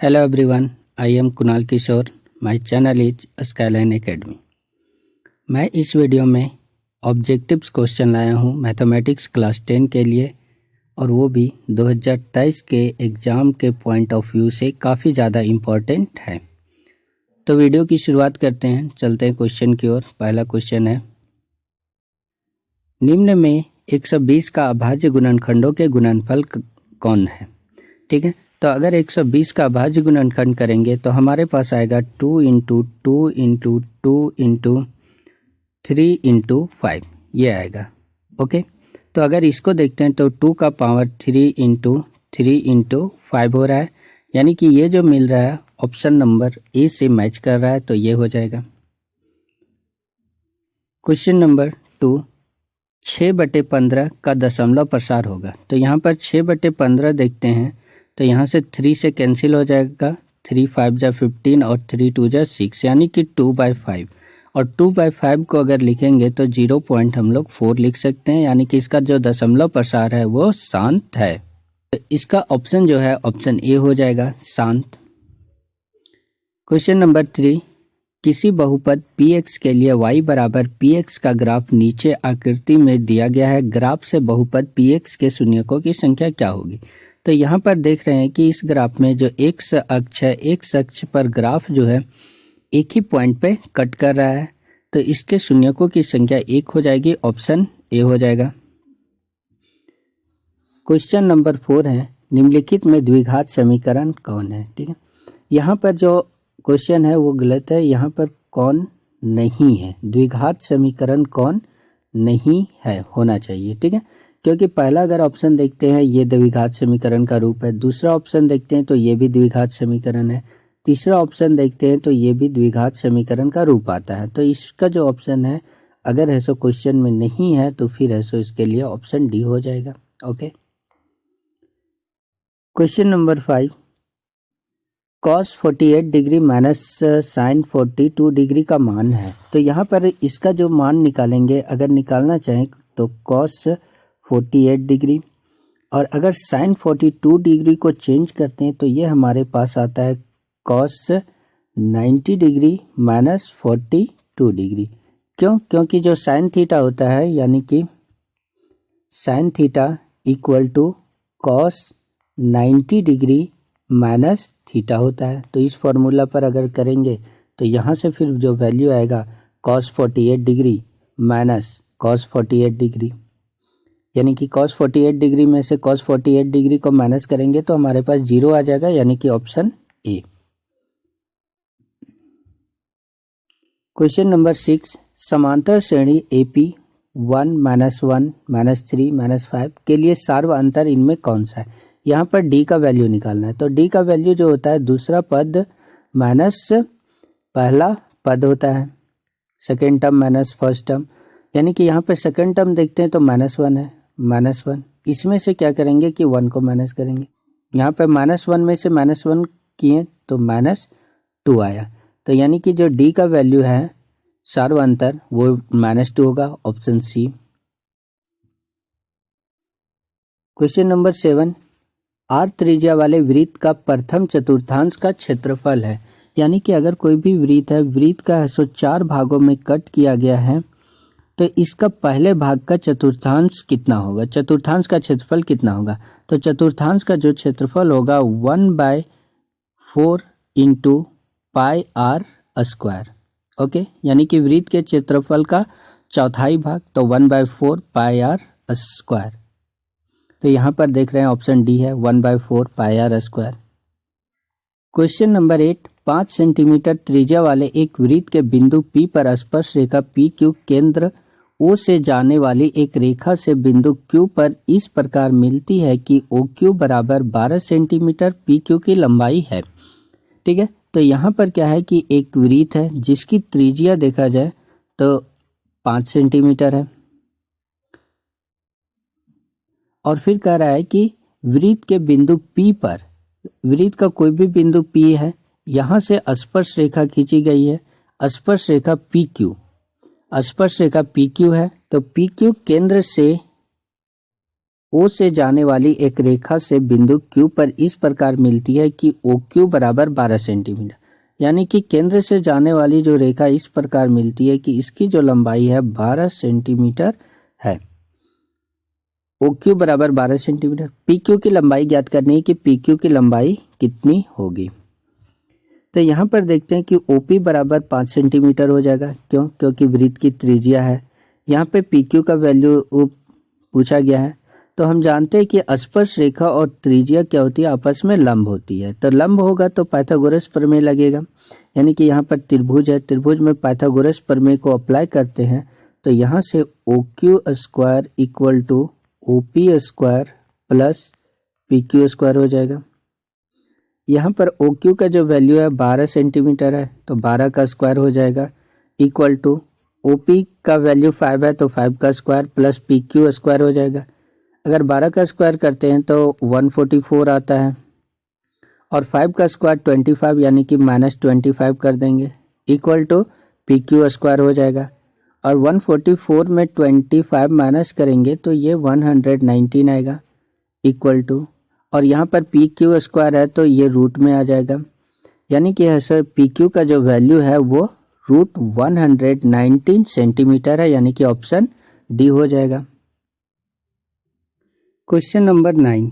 Hello everyone, I am Kunal Kishore. My channel is Skyline Academy. मैं इस video में objectives question लाया हूँ मैथमेटिक्स क्लास 10 के लिए, और वो भी 2023 के एग्ज़ाम के पॉइंट ऑफ व्यू से काफ़ी ज़्यादा इम्पोर्टेंट है. तो वीडियो की शुरुआत करते हैं, चलते हैं क्वेश्चन की ओर. पहला क्वेश्चन है, निम्न में 120 का अभाज्य गुणनखंडों के गुणनफल कौन है. ठीक है, तो अगर 120 का अभाज्य गुणनखंड करेंगे तो हमारे पास आएगा 2 इंटू 2 इंटू 2 इंटू 3 इंटू 5, ये आएगा. ओके, तो अगर इसको देखते हैं तो 2 का पावर 3 इंटू 5 हो रहा है, यानी कि ये जो मिल रहा है ऑप्शन नंबर ए से मैच कर रहा है, तो ये हो जाएगा. क्वेश्चन नंबर 2, 6/15 का दशमलव प्रसार होगा. तो यहाँ पर 6/15 देखते हैं तो यहाँ से 3 से कैंसिल हो जाएगा. 3 5 जा 15 और 3 2 जा 6, यानी कि 2/5. और 2/5 को अगर लिखेंगे तो 0.4 लिख सकते हैं, यानी कि इसका जो दशमलव प्रसार है वो शांत है. तो इसका ऑप्शन जो है ऑप्शन ए हो जाएगा, शांत. क्वेश्चन नंबर 3, किसी बहुपद px के लिए y बराबर px का ग्राफ नीचे आकृति में दिया गया है. ग्राफ से बहुपद px के शून्यकों की संख्या क्या होगी. तो यहाँ पर देख रहे हैं कि इस ग्राफ में जो x अक्ष है, x अक्ष पर ग्राफ जो है एक ही पॉइंट पे कट कर रहा है, तो इसके शून्यकों की संख्या 1 हो जाएगी, ऑप्शन ए हो जाएगा. क्वेश्चन नंबर 4 है, निम्नलिखित में द्विघात समीकरण कौन है. ठीक है, यहाँ पर जो क्वेश्चन है वो गलत है. यहाँ पर कौन नहीं है, द्विघात समीकरण कौन नहीं है होना चाहिए. ठीक है, क्योंकि पहला अगर ऑप्शन देखते हैं ये द्विघात समीकरण का रूप है, दूसरा ऑप्शन देखते हैं तो ये भी द्विघात समीकरण है, तीसरा ऑप्शन देखते हैं तो ये भी द्विघात समीकरण का रूप आता है. तो इसका जो ऑप्शन है अगर है सो क्वेश्चन में नहीं है तो फिर है सो इसके लिए ऑप्शन डी हो जाएगा. Okay, question number 5, cos 48 degree minus sine 42 degree का मान है. तो यहाँ पर इसका जो मान निकालेंगे, अगर निकालना चाहें तो cos 48 डिग्री, और अगर साइन 42 डिग्री को चेंज करते हैं तो ये हमारे पास आता है cos 90 डिग्री माइनस 42 डिग्री. क्यों? क्योंकि जो साइन थीटा होता है, यानी कि sine theta equal to cos 90 degree minus theta होता है. तो इस फॉर्मूला पर अगर करेंगे तो यहाँ से फिर जो वैल्यू आएगा cos 48 degree minus cos 48 degree, यानी कि cos 48 डिग्री में से cos 48 डिग्री को माइनस करेंगे तो हमारे पास 0 आ जाएगा, यानी कि ऑप्शन ए. क्वेश्चन नंबर 6, समांतर श्रेणी AP 1 -1 -3 -5 के लिए सार्व अंतर इनमें कौन सा है. यहाँ पर डी का वैल्यू निकालना है. तो डी का वैल्यू जो होता है दूसरा पद माइनस पहला पद होता है, second term minus first term, यानी कि यहाँ पे सेकेंड टर्म देखते हैं तो -1 है, -1. इसमें से क्या करेंगे कि 1 को माइनस करेंगे. यहाँ पे -1 में से -1 किए तो -2 आया. तो यानी कि जो डी का वैल्यू है सार्व अंतर वो -2 होगा, option C. Question number 7, R त्रिज्या वाले वृत्त का प्रथम चतुर्थांश का क्षेत्रफल है. यानी कि अगर कोई भी वृत्त है, वृत्त का 104 भागों में कट किया गया है, तो इसका पहले भाग का चतुर्थांश कितना होगा, चतुर्थांश का क्षेत्रफल कितना होगा. तो चतुर्थांश का जो क्षेत्रफल होगा 1/4 into pi R square. Okay, यानी कि वृत्त के क्षेत्रफल का चौथाई भाग, तो 1/4 पाई आर स्क्वायर. तो यहाँ पर देख रहे हैं ऑप्शन डी है, 1/4 pi R square. Question number 8, 5 centimetre त्रिज्या वाले एक वृत्त के बिंदु P पर स्पर्श रेखा PQ केंद्र O से जाने वाली एक रेखा से बिंदु Q पर इस प्रकार मिलती है कि OQ बराबर 12 सेंटीमीटर PQ की लंबाई है. ठीक है, तो यहाँ पर क्या है कि एक वृत्त है जिसकी त्रिज्या देखा जाए तो 5 सेंटीमीटर है, और फिर कह रहा है कि वृत्त के बिंदु P पर, वृत्त का कोई भी बिंदु P है, यहाँ से स्पर्श रेखा खींची गई है, स्पर्श रेखा PQ, स्पर्श रेखा PQ है. तो PQ केंद्र से ओ से जाने वाली एक रेखा से बिंदु Q पर इस प्रकार मिलती है कि OQ बराबर 12 सेंटीमीटर। यानी कि केंद्र से जाने वाली जो रेखा इस प्रकार मिलती है कि इसकी जो लंबाई है 12 सेंटीमीटर है। OQ बराबर 12 सेंटीमीटर। PQ की लंबाई ज्ञात करनी है कि PQ की लंबाई कितनी होगी। तो यहाँ पर देखते हैं कि OP बराबर 5 सेंटीमीटर हो जाएगा। क्यों? क्योंकि वृत्त की त्रिज्या है। यहाँ पे PQ का वैल्यू पूछा गया है। तो हम जानते हैं कि स्पर्श रेखा और त्रिज्या क्या होती है, आपस में लंब होती है। तो लंब होगा तो पाइथागोरस प्रमेय लगेगा। यानी कि यहाँ पर त्रिभुज है, त्रिभुज में पाइथागोरस प्रमेय को अप्लाई करते हैं तो यहाँ से OQ square equal to OP square plus PQ square हो जाएगा। यहाँ पर OQ का जो वैल्यू है 12 सेंटीमीटर है तो 12 का स्क्वायर हो जाएगा इक्वल टू OP का वैल्यू 5 है तो 5 का स्क्वायर प्लस PQ स्क्वायर हो जाएगा। अगर 12 का स्क्वायर करते हैं तो 144 आता है और 5 का स्क्वायर 25 यानी कि -25 कर देंगे इक्वल टू PQ स्क्वायर हो जाएगा। और 144 में 25 माइनस करेंगे तो ये 119 आएगा इक्वल टू, और यहाँ पर PQ स्क्वायर है तो ये रूट में आ जाएगा। यानी कि ऐसे PQ का जो वैल्यू है वो रूट 119 सेंटीमीटर है। यानी कि ऑप्शन डी हो जाएगा। क्वेश्चन नंबर 9,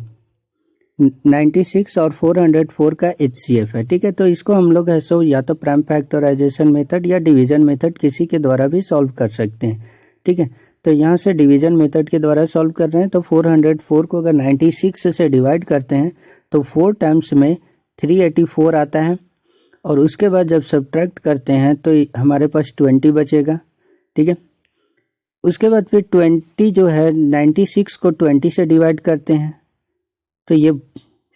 96 और 404 का HCF है। ठीक है, तो इसको हम लोग है सो या तो प्राइम फैक्टराइजेशन मेथड या डिवीजन मेथड किसी के द्वारा भी सॉल्व कर सकते हैं। ठीक है, तो यहाँ से डिवीजन मेथड के द्वारा सॉल्व कर रहे हैं तो 404 को अगर 96 से डिवाइड करते हैं तो 4 टाइम्स में 384 आता है और उसके बाद जब सब्ट्रैक्ट करते हैं तो हमारे पास 20 बचेगा। ठीक है, उसके बाद फिर 20 जो है 96 को 20 से डिवाइड करते हैं तो ये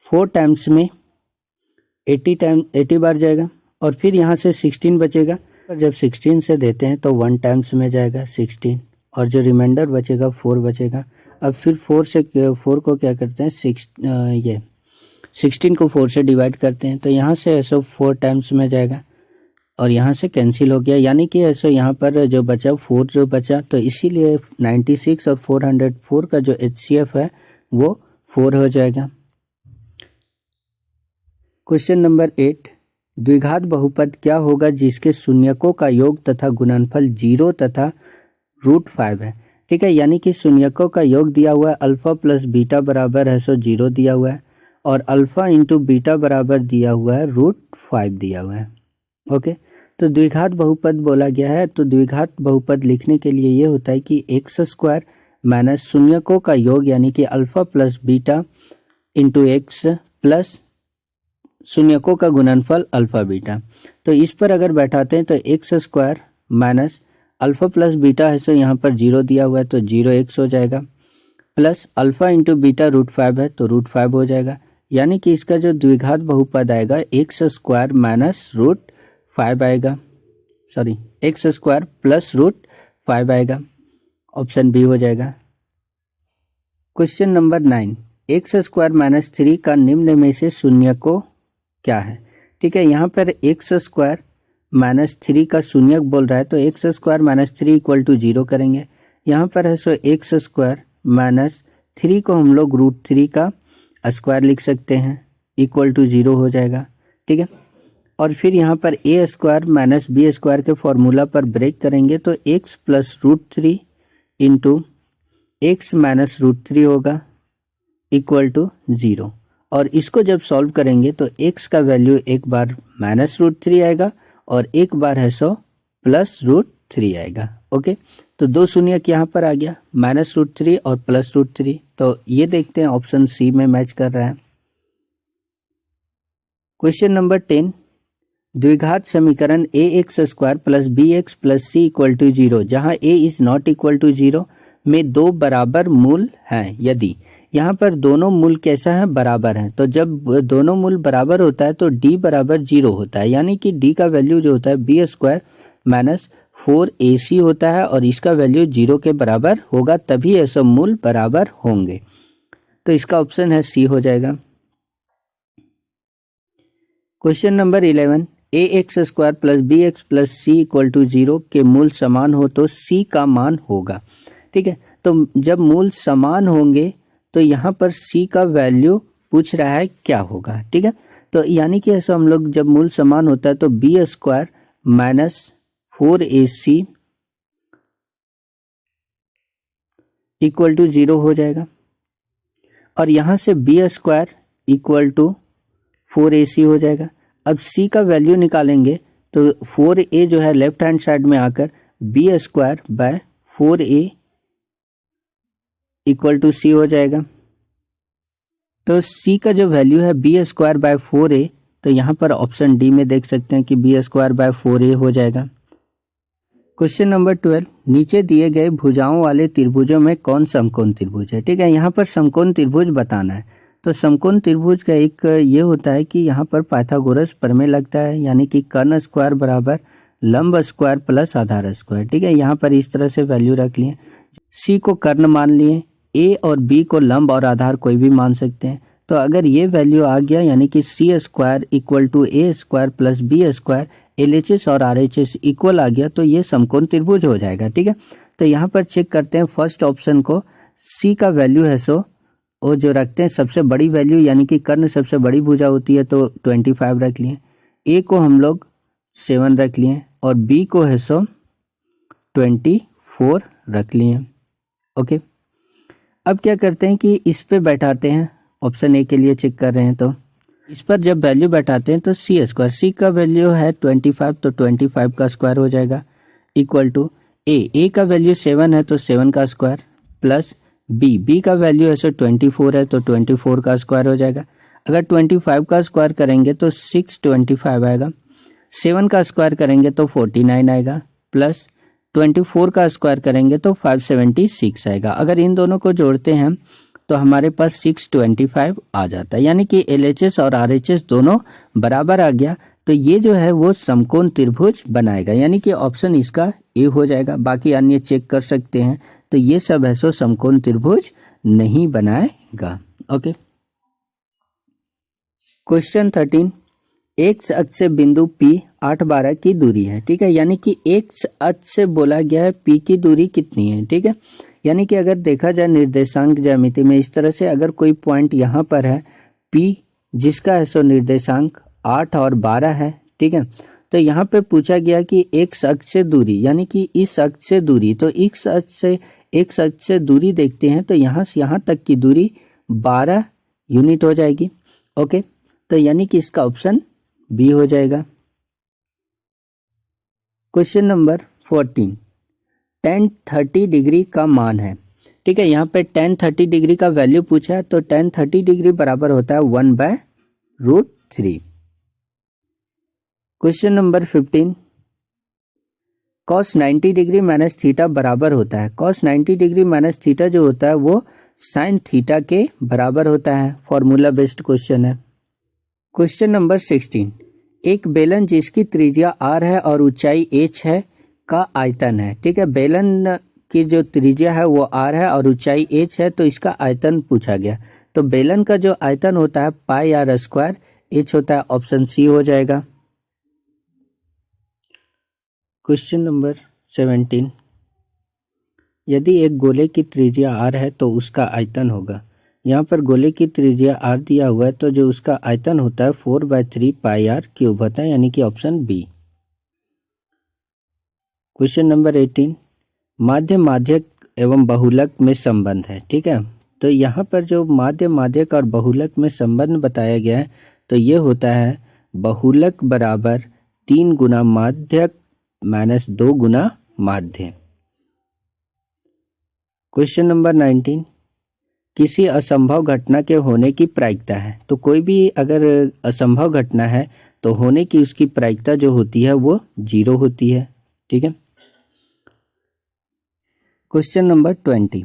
4 टाइम्स में 80 बार जाएगा और फिर यहाँ से 16 बचेगा। और जब 16 से देते हैं तो 1 टाइम्स में जाएगा 16 और जो रिमाइंडर बचेगा 4 बचेगा। अब फिर 4 को क्या करते हैं 16 को 4 से डिवाइड करते हैं तो यहाँ से ऐसा 4 टाइम्स में जाएगा और यहाँ से कैंसिल हो गया। यानी कि ऐसा यहाँ पर जो बचा 4 जो बचा, तो इसीलिए 96 और 404 का जो HCF है वो 4 हो जाएगा। क्वेश्चन नंबर 8, द्विघात बहुपद क्या होगा जिसके शून्यकों का योग तथा गुणनफल 0 तथा √5 है। ठीक है, यानी कि शून्यकों का योग दिया हुआ है अल्फा प्लस बीटा बराबर है 0 दिया हुआ है और अल्फा इंटू बीटा बराबर दिया हुआ है √5 दिया हुआ है। ओके, तो द्विघात बहुपद बोला गया है। तो द्विघात बहुपद लिखने के लिए ये होता है कि एक्स स्क्वायर माइनस शून्यकों का योग यानी कि alpha plus beta into X plus शून्यकों का गुणनफल अल्फा बीटा। तो इस पर अगर बैठाते हैं तो X square minus alpha plus beta है सो यहाँ पर 0 दिया हुआ है तो 0x हो जाएगा प्लस अल्फा इंटू बीटा √5 है तो √5 हो जाएगा। यानी कि इसका जो द्विघात बहुपद आएगा एक्स स्क्वायर माइनस √5 आएगा, सॉरी एक्स स्क्वायर प्लस √5 आएगा। ऑप्शन बी हो जाएगा। Question number 9, x square minus 3 का निम्न में से शून्य को क्या है। ठीक है, यहाँ पर एक्स स्क्वायर माइनस 3 का शून्यक बोल रहा है तो X square minus 3 equal to 0 करेंगे। यहाँ पर है सो एक्स स्क्वायर माइनस 3 को हम लोग √3 का स्क्वायर लिख सकते हैं इक्वल टू 0 हो जाएगा। ठीक है, और फिर यहाँ पर ए स्क्वायर माइनस बी स्क्वायर के फॉर्मूला पर ब्रेक करेंगे तो x plus √3 into x minus √3 होगा इक्वल टू 0। और इसको जब सॉल्व करेंगे तो एक्स का वैल्यू एक बार माइनस √3 आएगा और एक बार है सो प्लस √3 आएगा। ओके, तो दो शून्यक यहाँ पर आ गया माइनस √3 और प्लस √3। तो ये देखते हैं ऑप्शन सी में मैच कर रहा है। क्वेश्चन नंबर 10, द्विघात समीकरण ax square plus bx plus c equal to 0 जहाँ a is not equal to 0 में दो बराबर मूल हैं। यदि यहाँ पर दोनों मूल कैसा है, बराबर है, तो जब दोनों मूल बराबर होता है तो d बराबर 0 होता है। यानी कि d का वैल्यू जो होता है b स्क्वायर माइनस 4ac होता है और इसका वैल्यू 0 के बराबर होगा, तभी ऐसे मूल बराबर होंगे। तो इसका ऑप्शन है सी हो जाएगा। Question number 11, ax square plus bx plus c equal to 0 के मूल समान हो तो c का मान होगा। ठीक है, तो जब मूल समान होंगे तो यहाँ पर c का वैल्यू पूछ रहा है क्या होगा, ठीक है। तो यानी कि ऐसा हम लोग जब मूल समान होता है तो B square minus 4ac equal to 0 हो जाएगा, और यहाँ से B square equal to 4ac हो जाएगा। अब c का वैल्यू निकालेंगे तो 4a जो है लेफ्ट हैंड साइड में आकर B square by 4a equal to c हो जाएगा। तो c का जो वैल्यू है बी स्क्वायर बाय 4a, तो यहाँ पर ऑप्शन डी में देख सकते हैं कि बी स्क्वायर बाय 4a हो जाएगा। क्वेश्चन नंबर 12, नीचे दिए गए भुजाओं वाले त्रिभुजों में कौन समकोण त्रिभुज है, ठीक है। यहाँ पर समकोण त्रिभुज बताना है। तो समकोण त्रिभुज का एक ये होता है कि यहाँ पर पाइथागोरस प्रमेय लगता है, यानी कि कर्ण स्क्वायर बराबर लंब स्क्वायर प्लस आधार स्क्वायर, ठीक है। यहाँ पर इस तरह से वैल्यू रख लिए, सी को कर्ण मान लिए, ए और बी को लंब और आधार कोई भी मान सकते हैं। तो अगर ये वैल्यू आ गया यानी कि C square equal to A square plus B square, LHS और RHS इक्वल आ गया, तो ये समकोण त्रिभुज हो जाएगा, ठीक है। तो यहाँ पर चेक करते हैं फर्स्ट ऑप्शन को, C का वैल्यू है सो वो जो रखते हैं सबसे बड़ी वैल्यू, यानी कि कर्ण सबसे बड़ी भुजा होती है तो 25 रख लिए, A को हम लोग 7 रख लिए और B को है सो 24 रख लिए। ओके, अब क्या करते हैं कि इस पे बैठाते हैं, ऑप्शन ए के लिए चेक कर रहे हैं तो इस पर जब वैल्यू बैठाते हैं तो सी स्क्वायर, सी का वैल्यू है 25 तो 25 का स्क्वायर हो जाएगा इक्वल टू ए का वैल्यू 7 है तो 7 का स्क्वायर प्लस बी का वैल्यू है सो 24 है तो 24 का स्क्वायर हो जाएगा। अगर 25 का स्क्वायर करेंगे तो 625 आएगा, 7 का स्क्वायर करेंगे तो 49 आएगा प्लस 24 का स्क्वायर करेंगे तो 576 आएगा। अगर इन दोनों को जोड़ते हैं तो हमारे पास 625 आ जाता है, यानी कि LHS और RHS दोनों बराबर आ गया। तो ये जो है वो समकोण त्रिभुज बनाएगा, यानी कि ऑप्शन इसका ए हो जाएगा। बाकी अन्य चेक कर सकते हैं, तो ये सब है सो समकोण त्रिभुज नहीं बनाएगा। ओके, क्वेश्चन 13, एक्स अक्ष से बिंदु P 8-12 की दूरी है, ठीक है। यानी कि एक्स अक्ष से बोला गया है P की दूरी कितनी है, ठीक है। यानी कि अगर देखा जाए निर्देशांक ज्यामिति में इस तरह से, अगर कोई पॉइंट यहाँ पर है P जिसका है सो निर्देशांक 8 और 12 है, ठीक है। तो यहाँ पे पूछा गया कि एक्स अक्ष से दूरी, यानी कि इस अक्ष से दूरी, तो एक्स अक्ष से दूरी देखते हैं तो यहाँ से यहाँ तक की दूरी 12 यूनिट हो जाएगी। ओके, तो यानी कि इसका ऑप्शन बी हो जाएगा। क्वेश्चन नंबर 14, tan 30 डिग्री का मान है, ठीक है। यहाँ पे tan 30 डिग्री का वैल्यू पूछा है, तो tan 30 डिग्री बराबर होता है 1/√3। Question number 15, cos 90 degree minus theta बराबर होता है, cos 90 डिग्री माइनस थीटा जो होता है वो sin थीटा के बराबर होता है। फॉर्मूला बेस्ड क्वेश्चन है। क्वेश्चन नंबर 16, एक बेलन जिसकी त्रिज्या r है और ऊंचाई h है का आयतन है, ठीक है। बेलन की जो त्रिज्या है वो r है और ऊंचाई h है, तो इसका आयतन पूछा गया। तो बेलन का जो आयतन होता है पाई r स्क्वायर, h होता है, ऑप्शन सी हो जाएगा। क्वेश्चन नंबर 17, यदि एक गोले की त्रिज्या r है तो उसका आयतन होगा। यहाँ पर गोले की त्रिज्या r दिया हुआ है, तो जो उसका आयतन होता है 4/3 पाई r क्यूब होता है, यानी कि ऑप्शन बी। क्वेश्चन नंबर 18, माध्य माध्यक एवं बहुलक में संबंध है, ठीक है। तो यहाँ पर जो माध्य माध्यक और बहुलक में संबंध बताया गया है, तो ये होता है बहुलक बराबर 3 गुना माध्यक माइनस 2 गुना माध्य। क्वेश्चन नंबर 19, किसी असंभव घटना के होने की प्रायिकता है, तो कोई भी अगर असंभव घटना है तो होने की उसकी प्रायिकता जो होती है वो 0 होती है, ठीक है। क्वेश्चन नंबर 20,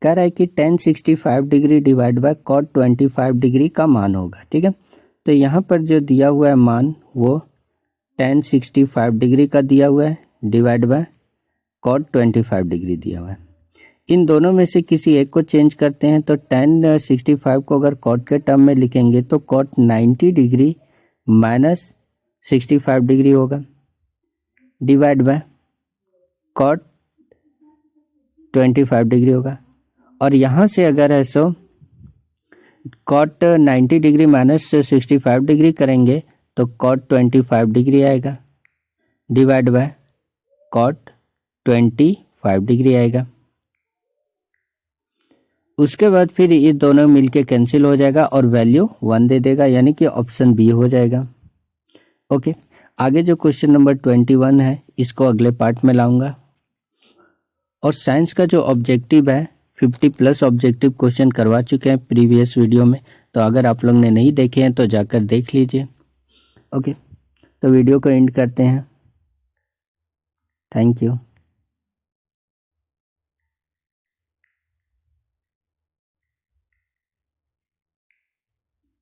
कह रहा है कि tan 65 degree divide by cot 25 degree का मान होगा, ठीक है। तो यहाँ पर जो दिया हुआ है मान वो tan 65 डिग्री का दिया हुआ है डिवाइड बाय cot 25 डिग्री दिया हुआ है। इन दोनों में से किसी एक को चेंज करते हैं, तो tan 65 को अगर cot के टर्म में लिखेंगे तो cot 90 डिग्री माइनस 65 डिग्री होगा डिवाइड बाय cot 25 डिग्री होगा। और यहाँ से अगर है सो कॉट 90 डिग्री माइनस 65 डिग्री करेंगे तो कॉट 25 डिग्री आएगा, डिवाइड बाय कॉट 25 डिग्री आएगा। उसके बाद फिर ये दोनों मिलके कैंसिल हो जाएगा और वैल्यू 1 दे देगा, यानी कि ऑप्शन बी हो जाएगा। ओके, आगे जो क्वेश्चन नंबर 21 है इसको अगले पार्ट में लाऊंगा। और साइंस का जो ऑब्जेक्टिव है 50+ ऑब्जेक्टिव क्वेश्चन करवा चुके हैं प्रीवियस वीडियो में, तो अगर आप लोग ने नहीं देखे हैं तो जाकर देख लीजिए। ओके, तो वीडियो को एंड करते हैं। Thank you.